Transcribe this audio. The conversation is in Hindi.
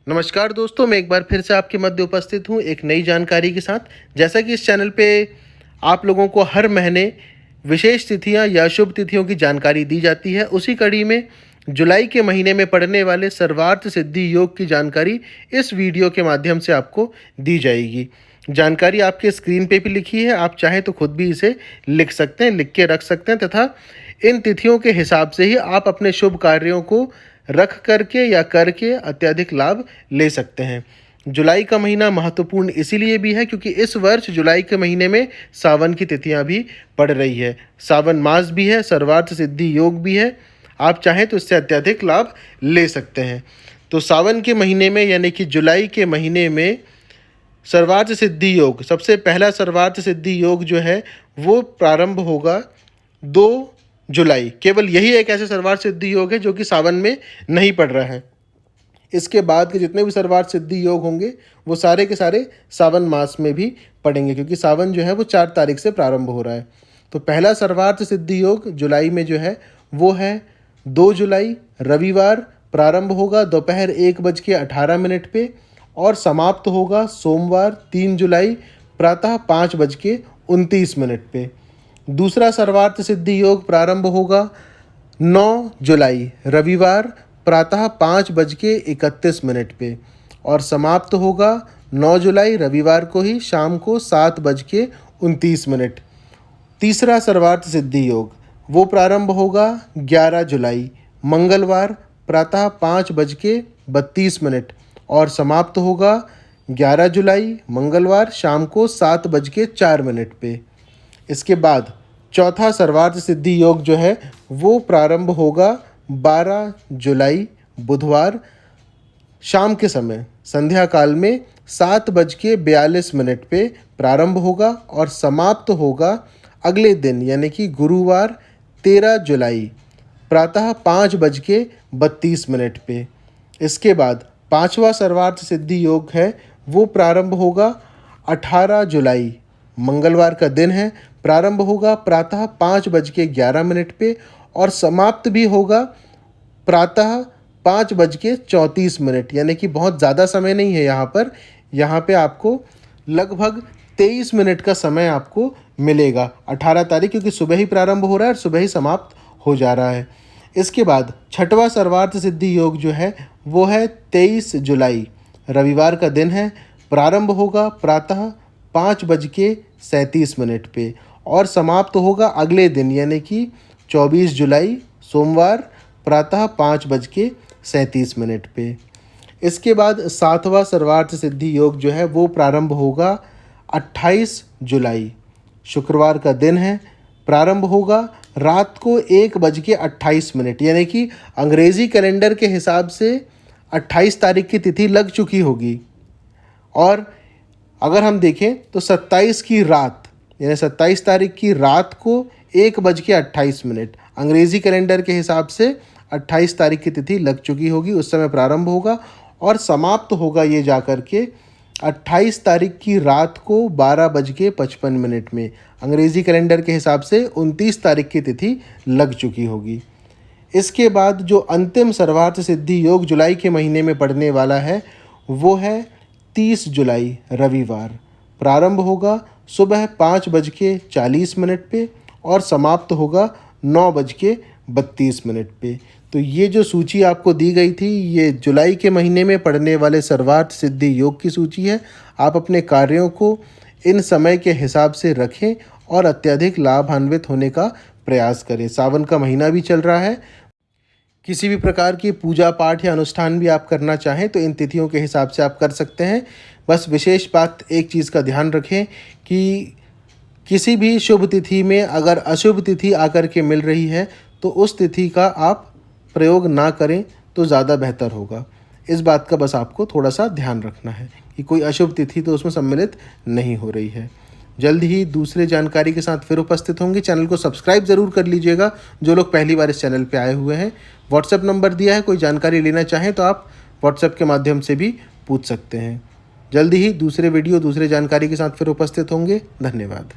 नमस्कार दोस्तों, मैं एक बार फिर से आपके मध्य उपस्थित हूँ एक नई जानकारी के साथ। जैसा कि इस चैनल पे आप लोगों को हर महीने विशेष तिथियाँ या शुभ तिथियों की जानकारी दी जाती है, उसी कड़ी में जुलाई के महीने में पड़ने वाले सर्वार्थ सिद्धि योग की जानकारी इस वीडियो के माध्यम से आपको दी जाएगी। जानकारी आपके स्क्रीन पे भी लिखी है, आप चाहें तो खुद भी इसे लिख सकते हैं, लिख के रख सकते हैं तथा इन तिथियों के हिसाब से ही आप अपने शुभ कार्यों को रख करके या करके अत्यधिक लाभ ले सकते हैं। जुलाई का महीना महत्वपूर्ण इसीलिए भी है क्योंकि इस वर्ष जुलाई के महीने में सावन की तिथियां भी पड़ रही है, सावन मास भी है, सर्वार्थ सिद्धि योग भी है। आप चाहें तो इससे अत्यधिक लाभ ले सकते हैं। तो सावन के महीने में यानी कि जुलाई के महीने में सर्वार्थ सिद्धि योग, सबसे पहला सर्वार्थ सिद्धि योग जो है वो प्रारंभ होगा 2 जुलाई। केवल यही एक ऐसे सर्वार्थ सिद्धि योग है जो कि सावन में नहीं पड़ रहा है। इसके बाद के जितने भी सर्वार्थ सिद्धि योग होंगे वो सारे के सारे सावन मास में भी पड़ेंगे, क्योंकि सावन जो है वो 4 तारीख से प्रारंभ हो रहा है। तो पहला सर्वार्थ सिद्धि योग जुलाई में जो है वो है 2 जुलाई, रविवार। प्रारंभ होगा दोपहर 1:18 पे और समाप्त होगा सोमवार 3 जुलाई प्रातः 5:29 पे। दूसरा सर्वार्थ सिद्धि योग प्रारंभ होगा 9 जुलाई, रविवार प्रातः 5:31 पे और समाप्त होगा 9 जुलाई रविवार को ही शाम को 7:29। तीसरा सर्वार्थ सिद्धि योग वो प्रारंभ होगा 11 जुलाई, मंगलवार प्रातः 5:32 और समाप्त होगा 11 जुलाई मंगलवार शाम को 7:04 पे। इसके बाद चौथा सर्वार्थ सिद्धि योग जो है वो प्रारंभ होगा 12 जुलाई बुधवार शाम के समय संध्या काल में 7:42 पे प्रारंभ होगा और समाप्त होगा अगले दिन यानी कि गुरुवार 13 जुलाई प्रातः 5:32 पे। इसके बाद पांचवा सर्वार्थ सिद्धि योग है वो प्रारंभ होगा 18 जुलाई, मंगलवार का दिन है। प्रारंभ होगा प्रातः 5:11 पे और समाप्त भी होगा प्रातः 5:34, यानी कि बहुत ज़्यादा समय नहीं है यहाँ पे आपको लगभग 23 मिनट का समय आपको मिलेगा। 18 तारीख क्योंकि सुबह ही प्रारंभ हो रहा है और सुबह ही समाप्त हो जा रहा है। इसके बाद छठवां सर्वार्थ सिद्धि योग जो है वो है 23 जुलाई, रविवार का दिन है। प्रारंभ होगा प्रातः 5:37 पे और समाप्त होगा अगले दिन यानी कि 24 जुलाई सोमवार प्रातः 5:37 पे। इसके बाद सातवां सर्वार्थ सिद्धि योग जो है वो प्रारंभ होगा 28 जुलाई, शुक्रवार का दिन है। प्रारंभ होगा रात को 1:28, यानी कि अंग्रेज़ी कैलेंडर के हिसाब से 28 तारीख की तिथि लग चुकी होगी और अगर हम देखें तो 27 की रात यानी 27 तारीख की रात को 1:28, अंग्रेज़ी कैलेंडर के हिसाब से 28 तारीख की तिथि लग चुकी होगी। उस समय प्रारंभ होगा और समाप्त होगा ये जाकर के 28 तारीख की रात को 12:55 में, अंग्रेज़ी कैलेंडर के हिसाब से 29 तारीख की तिथि लग चुकी होगी। इसके बाद जो अंतिम सर्वार्थ सिद्धि योग जुलाई के महीने में पड़ने वाला है वो है 30 जुलाई, रविवार। प्रारंभ होगा सुबह 5:40 पे और समाप्त होगा 9:32 पे। तो ये जो सूची आपको दी गई थी ये जुलाई के महीने में पड़ने वाले सर्वार्थ सिद्धि योग की सूची है। आप अपने कार्यों को इन समय के हिसाब से रखें और अत्यधिक लाभान्वित होने का प्रयास करें। सावन का महीना भी चल रहा है, किसी भी प्रकार की पूजा पाठ या अनुष्ठान भी आप करना चाहें तो इन तिथियों के हिसाब से आप कर सकते हैं। बस विशेष बात एक चीज़ का ध्यान रखें कि किसी भी शुभ तिथि में अगर अशुभ तिथि आकर के मिल रही है तो उस तिथि का आप प्रयोग ना करें तो ज़्यादा बेहतर होगा। इस बात का बस आपको थोड़ा सा ध्यान रखना है कि कोई अशुभ तिथि तो उसमें सम्मिलित नहीं हो रही है। जल्द ही दूसरे जानकारी के साथ फिर उपस्थित होंगे। चैनल को सब्सक्राइब ज़रूर कर लीजिएगा जो लोग पहली बार इस चैनल पे आए हुए हैं। व्हाट्सएप नंबर दिया है, कोई जानकारी लेना चाहें तो आप व्हाट्सएप के माध्यम से भी पूछ सकते हैं। जल्द ही दूसरे वीडियो दूसरे जानकारी के साथ फिर उपस्थित होंगे। धन्यवाद।